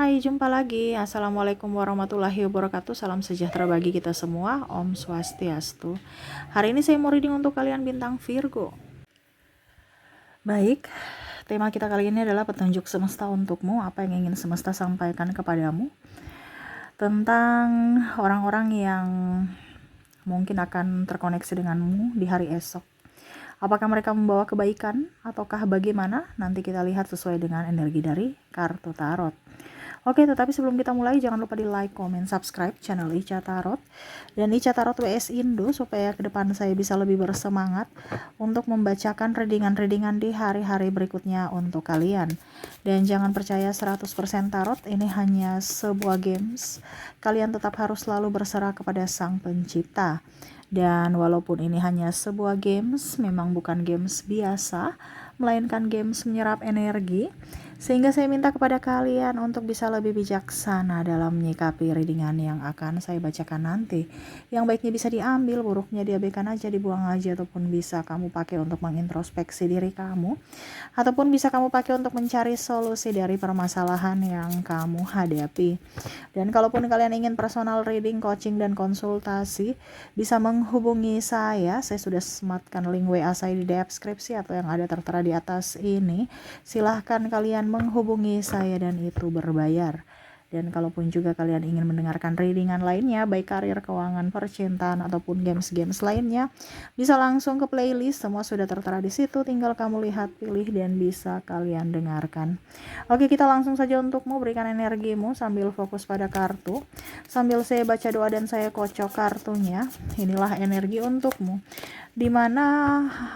Hai, jumpa lagi. Assalamualaikum warahmatullahi wabarakatuh. Salam sejahtera bagi kita semua. Om Swastiastu. Hari ini saya mau reading untuk kalian bintang Virgo. Baik, tema kita kali ini adalah petunjuk semesta untukmu. Apa yang ingin semesta sampaikan kepadamu tentang orang-orang yang mungkin akan terkoneksi denganmu di hari esok. Apakah mereka membawa kebaikan ataukah bagaimana? Nanti kita lihat sesuai dengan energi dari kartu tarot. Oke, tetapi sebelum kita mulai jangan lupa di like, comment, subscribe channel Ica Tarot dan Ica Tarot WS Indo supaya ke depan saya bisa lebih bersemangat untuk membacakan readingan-readingan di hari-hari berikutnya untuk kalian. Dan jangan percaya 100% tarot, ini hanya sebuah games. Kalian tetap harus selalu berserah kepada Sang Pencipta. Dan walaupun ini hanya sebuah games, memang bukan games biasa, melainkan games menyerap energi, sehingga saya minta kepada kalian untuk bisa lebih bijaksana dalam menyikapi readingan yang akan saya bacakan nanti. Yang baiknya bisa diambil, buruknya diabaikan aja, dibuang aja, ataupun bisa kamu pakai untuk mengintrospeksi diri kamu, ataupun bisa kamu pakai untuk mencari solusi dari permasalahan yang kamu hadapi. Dan kalaupun kalian ingin personal reading, coaching, dan konsultasi, bisa menghubungi saya sudah sematkan link WA saya di deskripsi atau yang ada tertera di atas ini. Silahkan kalian menghubungi saya dan itu berbayar. Dan kalaupun juga kalian ingin mendengarkan readingan lainnya, baik karir, keuangan, percintaan, ataupun games-games lainnya, bisa langsung ke playlist, semua sudah tertera di situ, tinggal kamu lihat, pilih, dan bisa kalian dengarkan. Oke, kita langsung saja untukmu, berikan energimu sambil fokus pada kartu, sambil saya baca doa dan saya kocok kartunya. Inilah energi untukmu, dimana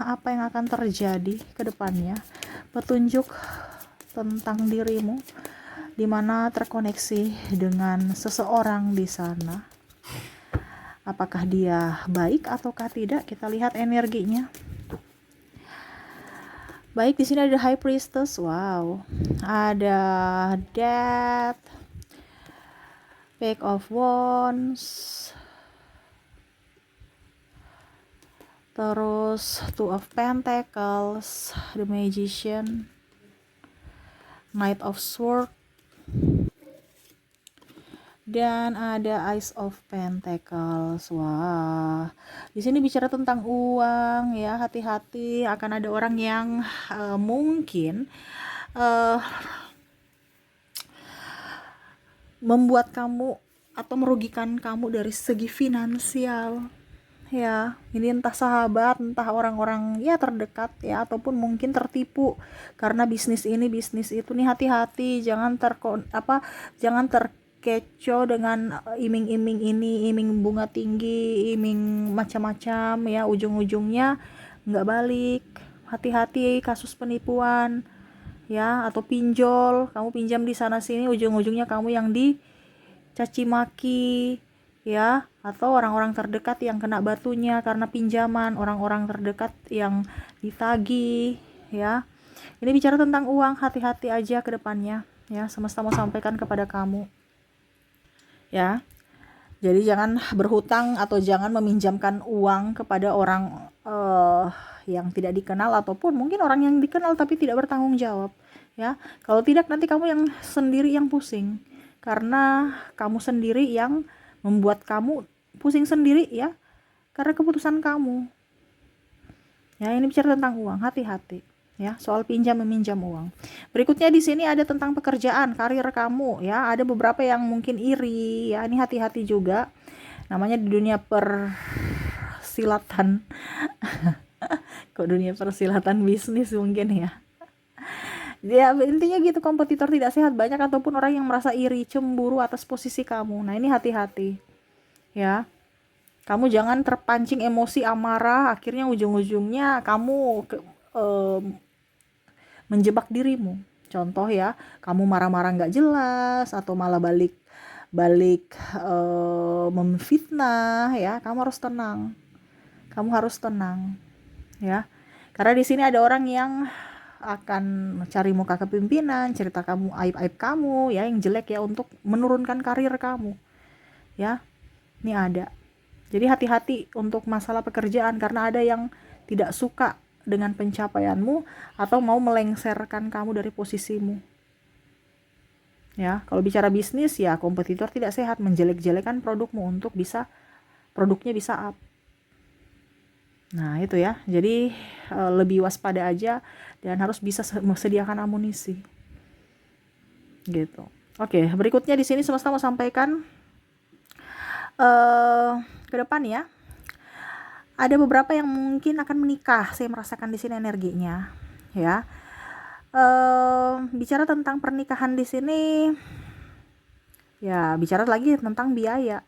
apa yang akan terjadi ke depannya, petunjuk tentang dirimu, di mana terkoneksi dengan seseorang di sana. Apakah dia baik ataukah tidak? Kita lihat energinya. Baik, di sini ada High Priestess. Wow. Ada Death, Page of Wands. Terus Two of Pentacles, The Magician, Knight of Swords, dan ada Ace of Pentacles. Wah, di sini bicara tentang uang ya. Hati-hati, akan ada orang yang mungkin membuat kamu atau merugikan kamu dari segi finansial. Ya, ini entah sahabat, entah orang-orang ya terdekat ya, ataupun mungkin tertipu karena bisnis ini bisnis itu nih. Hati-hati, jangan jangan terkecoh dengan iming-iming ini, iming bunga tinggi, iming macam-macam ya, ujung-ujungnya nggak balik. Hati-hati kasus penipuan ya, atau pinjol, kamu pinjam di sana sini, ujung-ujungnya kamu yang dicaci maki ya, atau orang-orang terdekat yang kena batunya karena pinjaman, orang-orang terdekat yang ditagih ya. Ini bicara tentang uang, hati-hati aja ke depannya ya, semesta mau sampaikan kepada kamu ya. Jadi jangan berhutang atau jangan meminjamkan uang kepada orang yang tidak dikenal, ataupun mungkin orang yang dikenal tapi tidak bertanggung jawab ya. Kalau tidak, nanti kamu yang sendiri yang pusing, karena kamu sendiri yang membuat kamu pusing sendiri ya, karena keputusan kamu ya. Ini bicara tentang uang, hati-hati ya, soal pinjam meminjam uang. Berikutnya di sini ada tentang pekerjaan, karir kamu ya. Ada beberapa yang mungkin iri ya, ini hati-hati juga, namanya di dunia persilatan kok dunia persilatan bisnis mungkin ya. Ya intinya gitu, kompetitor tidak sehat banyak, ataupun orang yang merasa iri, cemburu atas posisi kamu. Nah ini hati-hati ya, kamu jangan terpancing emosi amarah, akhirnya ujung-ujungnya kamu menjebak dirimu. Contoh ya, kamu marah-marah nggak jelas, atau malah balik memfitnah ya. Kamu harus tenang ya, karena di sini ada orang yang akan mencari muka kepimpinan, cerita kamu, aib-aib kamu ya yang jelek ya, untuk menurunkan karir kamu ya. Ini ada. Jadi hati-hati untuk masalah pekerjaan, karena ada yang tidak suka dengan pencapaianmu atau mau melengsarkan kamu dari posisimu Ya, kalau bicara bisnis ya kompetitor tidak sehat menjelek-jelekan produkmu untuk produknya bisa up. Nah, itu ya. Jadi lebih waspada aja dan harus bisa sediakan amunisi. Gitu. Oke, berikutnya di sini semesta mau sampaikan ke depan ya. Ada beberapa yang mungkin akan menikah. Saya merasakan di sini energinya, ya. Bicara tentang pernikahan di sini, ya bicara lagi tentang biaya.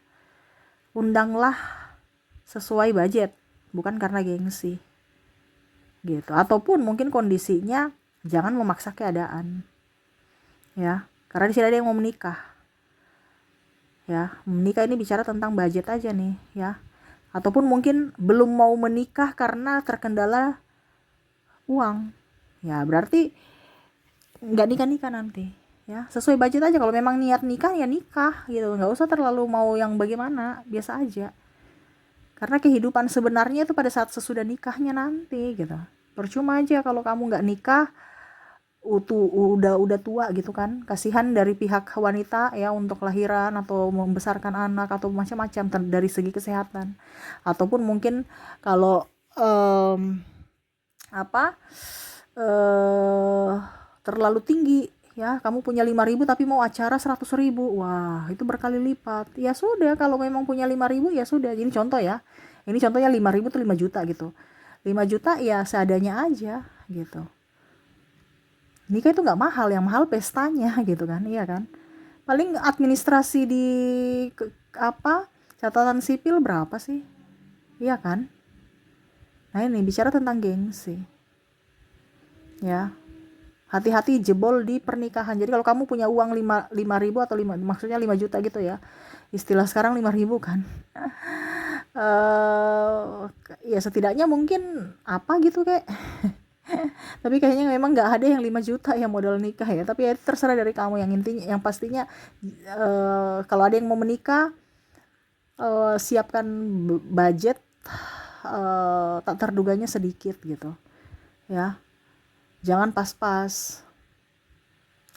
Undanglah sesuai budget, bukan karena gengsi, gitu. Ataupun mungkin kondisinya jangan memaksa keadaan, ya. Karena di sini ada yang mau menikah, ya. Menikah ini bicara tentang budget aja nih, ya. Ataupun mungkin belum mau menikah karena terkendala uang, ya berarti nggak nikah nanti, ya. Sesuai budget aja. Kalau memang niat nikah ya nikah gitu, nggak usah terlalu mau yang bagaimana, biasa aja. Karena kehidupan sebenarnya itu pada saat sesudah nikahnya nanti gitu. Percuma aja kalau kamu nggak nikah udah tua gitu kan. Kasihan dari pihak wanita ya untuk lahiran atau membesarkan anak atau macam-macam dari segi kesehatan. Ataupun mungkin kalau terlalu tinggi ya, kamu punya 5.000 tapi mau acara 100.000, wah itu berkali lipat. Ya sudah, kalau memang punya 5.000 ya sudah. Ini contoh ya, ini contohnya 5.000 tuh 5 juta gitu. 5 juta ya seadanya aja gitu. Nikah itu nggak mahal, yang mahal pestanya gitu kan, iya kan. Paling administrasi di catatan sipil berapa sih, iya kan. Nah ini bicara tentang gengsi, ya. Hati-hati jebol di pernikahan. Jadi kalau kamu punya uang 5.000 atau 5, maksudnya 5 juta gitu ya. Istilah sekarang 5.000 kan. Ya setidaknya mungkin apa gitu kayak. Tapi kayaknya memang nggak ada yang 5 juta yang modal nikah ya. Tapi ya terserah dari kamu, yang intinya yang pastinya kalau ada yang mau menikah siapkan budget tak terduganya sedikit gitu. Ya. Jangan pas-pas.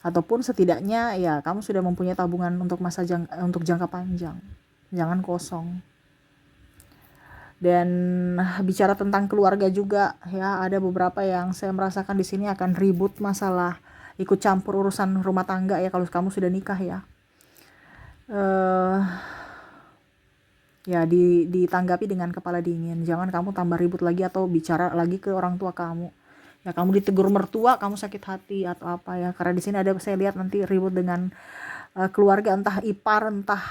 Ataupun setidaknya ya kamu sudah mempunyai tabungan untuk untuk jangka panjang. Jangan kosong. Dan bicara tentang keluarga juga ya, ada beberapa yang saya merasakan di sini akan ribut masalah ikut campur urusan rumah tangga ya kalau kamu sudah nikah ya. Ya ditanggapi dengan kepala dingin. Jangan kamu tambah ribut lagi atau bicara lagi ke orang tua kamu. Ya kamu ditegur mertua, kamu sakit hati atau apa ya. Karena di sini ada, saya lihat nanti ribut dengan keluarga, entah ipar, entah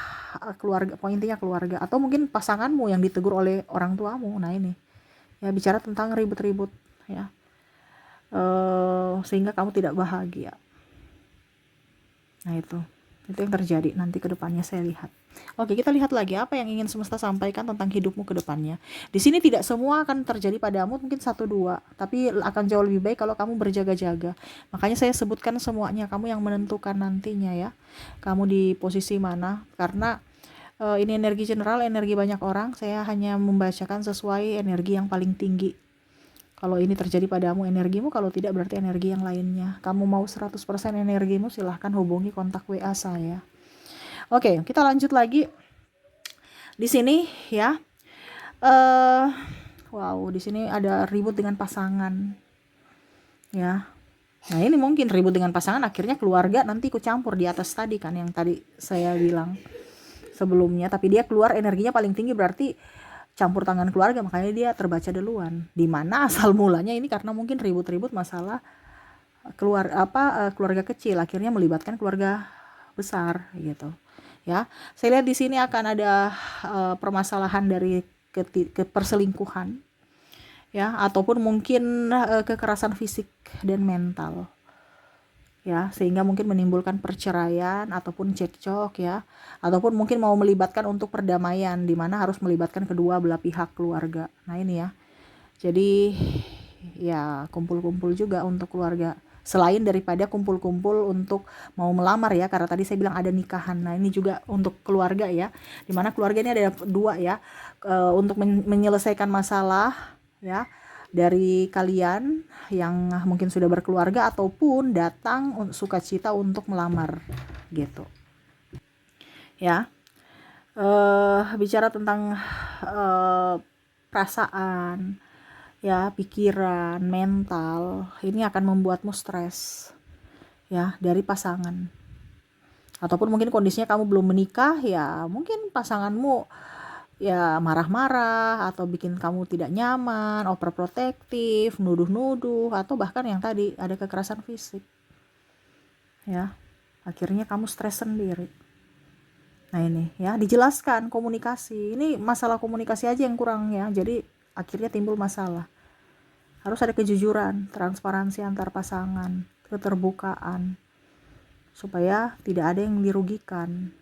keluarga, pokoknya intinya keluarga. Atau mungkin pasanganmu yang ditegur oleh orang tuamu. Nah ini, ya bicara tentang ribut-ribut ya. Sehingga kamu tidak bahagia. Nah itu yang terjadi nanti ke depannya saya lihat. Oke, kita lihat lagi apa yang ingin semesta sampaikan tentang hidupmu ke depannya. Di sini tidak semua akan terjadi padamu, mungkin 1-2, tapi akan jauh lebih baik kalau kamu berjaga-jaga. Makanya saya sebutkan semuanya, kamu yang menentukan nantinya ya. Kamu di posisi mana? Karena ini energi general, energi banyak orang. Saya hanya membacakan sesuai energi yang paling tinggi. Kalau ini terjadi padamu energimu, kalau tidak berarti energi yang lainnya. Kamu mau 100% energimu, silahkan hubungi kontak WA saya. Oke, kita lanjut lagi. Di sini ya. Wow, di sini ada ribut dengan pasangan. Ya. Nah, ini mungkin ribut dengan pasangan akhirnya keluarga nanti ikut campur di atas tadi kan, yang tadi saya bilang sebelumnya, tapi dia keluar energinya paling tinggi berarti campur tangan keluarga, makanya dia terbaca duluan. Dimana asal mulanya ini karena mungkin ribut-ribut masalah keluarga kecil akhirnya melibatkan keluarga besar gitu. Ya, saya lihat di sini akan ada permasalahan dari perselingkuhan, ya, ataupun mungkin kekerasan fisik dan mental, ya, sehingga mungkin menimbulkan perceraian ataupun cekcok ya, ataupun mungkin mau melibatkan untuk perdamaian, di mana harus melibatkan kedua belah pihak keluarga. Nah ini ya, jadi ya kumpul-kumpul juga untuk keluarga. Selain daripada kumpul-kumpul untuk mau melamar ya, karena tadi saya bilang ada nikahan. Nah ini juga untuk keluarga ya, dimana keluarga ini ada 2 ya, untuk menyelesaikan masalah ya, dari kalian yang mungkin sudah berkeluarga ataupun datang sukacita untuk melamar gitu ya. Bicara tentang perasaan ya, pikiran, mental, ini akan membuatmu stres ya dari pasangan. Ataupun mungkin kondisinya kamu belum menikah, ya mungkin pasanganmu ya marah-marah atau bikin kamu tidak nyaman, overprotective, nuduh-nuduh, atau bahkan yang tadi ada kekerasan fisik ya. Akhirnya kamu stres sendiri. Nah ini ya, dijelaskan komunikasi. Ini masalah komunikasi aja yang kurang ya, jadi akhirnya timbul masalah. Harus ada kejujuran, transparansi antar pasangan, keterbukaan, supaya tidak ada yang dirugikan,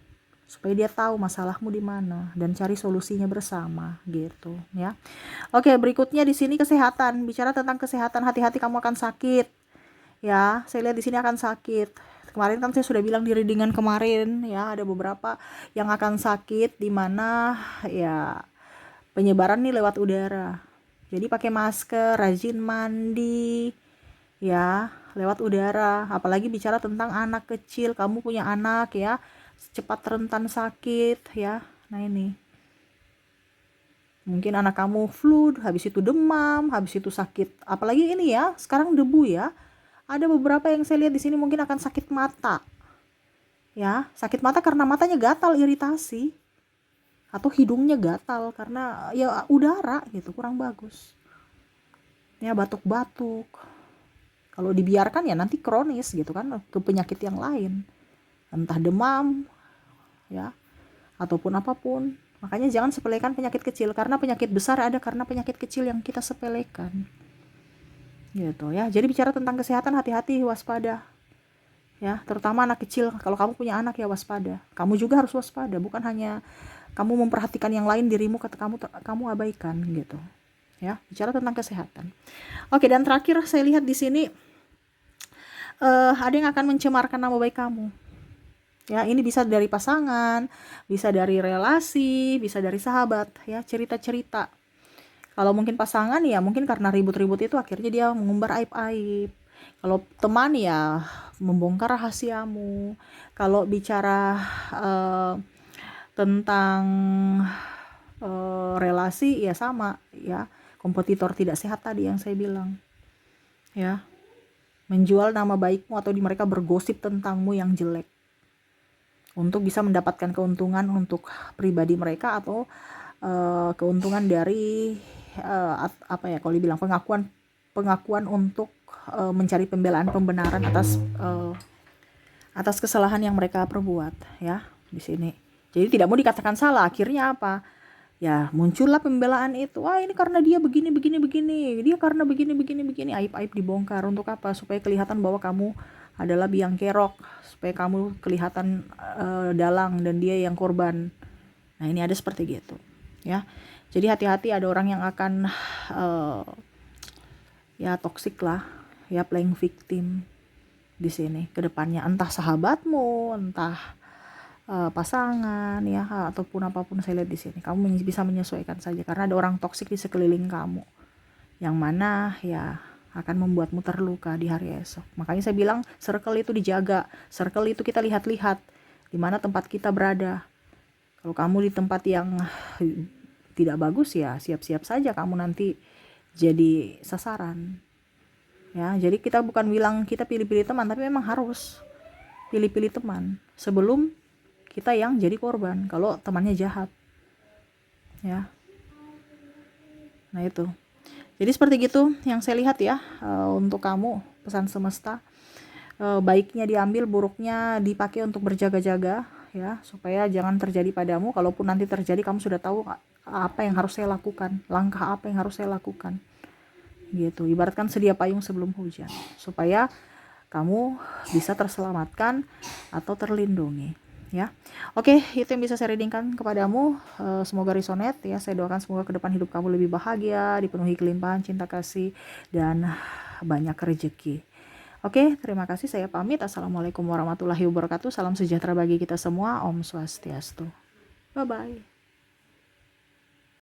supaya dia tahu masalahmu di mana dan cari solusinya bersama gitu ya. Oke, berikutnya di sini kesehatan. Bicara tentang kesehatan, hati-hati kamu akan sakit ya. Saya lihat di sini akan sakit. Kemarin kan saya sudah bilang di readingan kemarin ya, ada beberapa yang akan sakit di mana ya penyebaran nih lewat udara. Jadi pakai masker, rajin mandi ya, lewat udara. Apalagi bicara tentang anak kecil, kamu punya anak ya, cepat rentan sakit ya. Nah ini mungkin anak kamu flu, habis itu demam, habis itu sakit. Apalagi ini ya, sekarang debu ya. Ada beberapa yang saya lihat di sini mungkin akan sakit mata ya, sakit mata karena matanya gatal, iritasi, atau hidungnya gatal karena ya udara gitu, kurang bagus ya, batuk-batuk. Kalau dibiarkan ya nanti kronis gitu kan, ke penyakit yang lain, entah demam ya ataupun apapun. Makanya jangan sepelekan penyakit kecil, karena penyakit besar ada karena penyakit kecil yang kita sepelekan gitu ya. Jadi bicara tentang kesehatan, hati-hati, waspada ya, terutama anak kecil. Kalau kamu punya anak ya waspada, kamu juga harus waspada, bukan hanya kamu memperhatikan yang lain, dirimu kamu abaikan gitu ya. Bicara tentang kesehatan. Oke, dan terakhir saya lihat di sini ada yang akan mencemarkan nama baik kamu ya. Ini bisa dari pasangan, bisa dari relasi, bisa dari sahabat ya, cerita-cerita. Kalau mungkin pasangan ya mungkin karena ribut-ribut itu akhirnya dia mengumbar aib-aib. Kalau teman ya membongkar rahasiamu. Kalau bicara tentang relasi ya sama ya, kompetitor tidak sehat tadi yang saya bilang ya, menjual nama baikmu atau di mereka bergosip tentangmu yang jelek untuk bisa mendapatkan keuntungan untuk pribadi mereka, atau keuntungan dari apa ya, kalau dibilang pengakuan untuk mencari pembenaran atas kesalahan yang mereka perbuat ya di sini. Jadi tidak mau dikatakan salah, akhirnya apa? Ya muncullah pembelaan itu. Wah, ini karena dia begini, dia karena begini, aib-aib dibongkar. Untuk apa? Supaya kelihatan bahwa kamu adalah biang kerok, supaya kamu kelihatan dalang dan dia yang korban. Nah ini ada seperti gitu ya. Jadi hati-hati, ada orang yang akan ya toksik lah ya, playing victim di sini ke depannya, entah sahabatmu, entah pasangan ya, ataupun apapun. Saya lihat di sini kamu bisa menyesuaikan saja, karena ada orang toksik di sekeliling kamu yang mana ya akan membuatmu terluka di hari esok. Makanya saya bilang circle itu dijaga, circle itu kita lihat-lihat di mana tempat kita berada. Kalau kamu di tempat yang tidak bagus ya siap-siap saja kamu nanti jadi sasaran ya. Jadi kita bukan bilang kita pilih-pilih teman, tapi memang harus pilih-pilih teman sebelum kita yang jadi korban kalau temannya jahat ya. Nah itu, jadi seperti gitu yang saya lihat ya. Untuk kamu, pesan semesta, baiknya diambil, buruknya dipakai untuk berjaga-jaga ya, supaya jangan terjadi padamu. Kalaupun nanti terjadi, kamu sudah tahu apa yang harus saya lakukan, langkah apa yang harus saya lakukan gitu. Ibaratkan sedia payung sebelum hujan, supaya kamu bisa terselamatkan atau terlindungi ya. Oke, itu yang bisa saya readingkan kepadamu. Semoga resonate ya. Saya doakan semoga ke depan hidup kamu lebih bahagia, dipenuhi kelimpahan cinta kasih dan banyak rezeki. Oke, terima kasih, saya pamit. Assalamualaikum warahmatullahi wabarakatuh. Salam sejahtera bagi kita semua. Om Swastiastu. Bye bye.